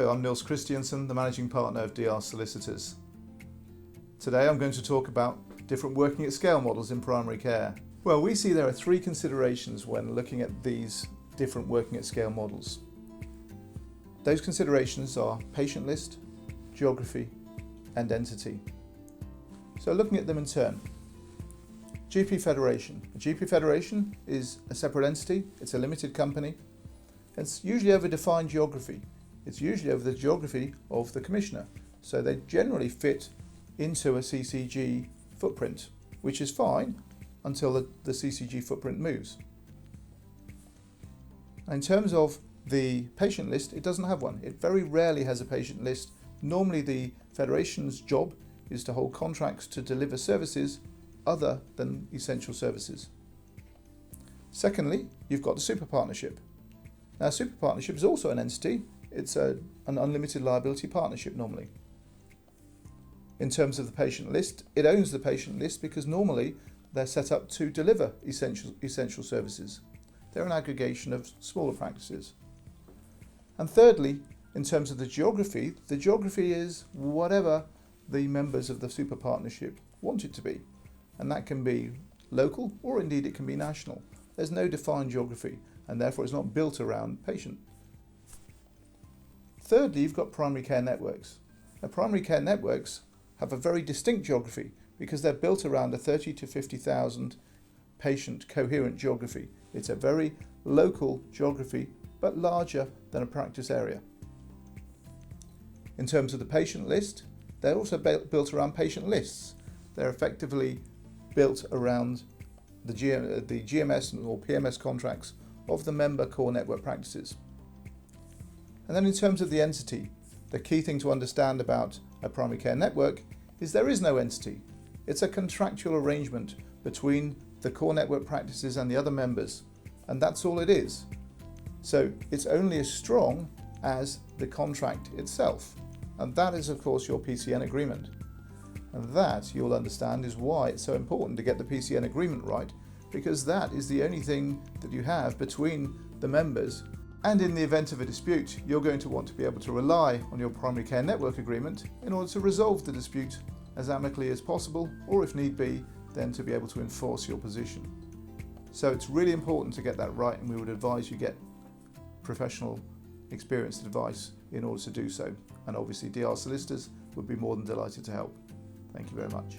Hello, I'm Nils Christiansen, the Managing Partner of DR Solicitors. Today I'm going to talk about different working at scale models in primary care. Well, we see there are three considerations when looking at these different working at scale models. Those considerations are patient list, geography, and entity. So looking at them in turn. GP Federation. A GP Federation is a separate entity, it's a limited company. It's usually over defined geography. It's usually over the geography of the commissioner. So they generally fit into a CCG footprint, which is fine until the CCG footprint moves. In terms of the patient list, it doesn't have one. It very rarely has a patient list. Normally the Federation's job is to hold contracts to deliver services other than essential services. Secondly, you've got the super partnership. Now, super partnership is also an entity. It's an unlimited liability partnership normally. In terms of the patient list, it owns the patient list because normally they're set up to deliver essential services. They're an aggregation of smaller practices. And thirdly, in terms of the geography is whatever the members of the super partnership want it to be. And that can be local or indeed it can be national. There's no defined geography and therefore it's not built around patient. Thirdly, you've got primary care networks. Now, primary care networks have a very distinct geography because they're built around a 30 to 50,000 patient coherent geography. It's a very local geography but larger than a practice area. In terms of the patient list, they're also built around patient lists. They're effectively built around the GMS or PMS contracts of the member core network practices. And then in terms of the entity, the key thing to understand about a primary care network is there is no entity. It's a contractual arrangement between the core network practices and the other members, and that's all it is. So it's only as strong as the contract itself, and that is of course your PCN agreement. And that, you'll understand, is why it's so important to get the PCN agreement right, because that is the only thing that you have between the members. And in the event of a dispute, you're going to want to be able to rely on your primary care network agreement in order to resolve the dispute as amicably as possible, or if need be, then to be able to enforce your position. So it's really important to get that right, and we would advise you get professional, experienced advice in order to do so. And obviously DR Solicitors would be more than delighted to help. Thank you very much.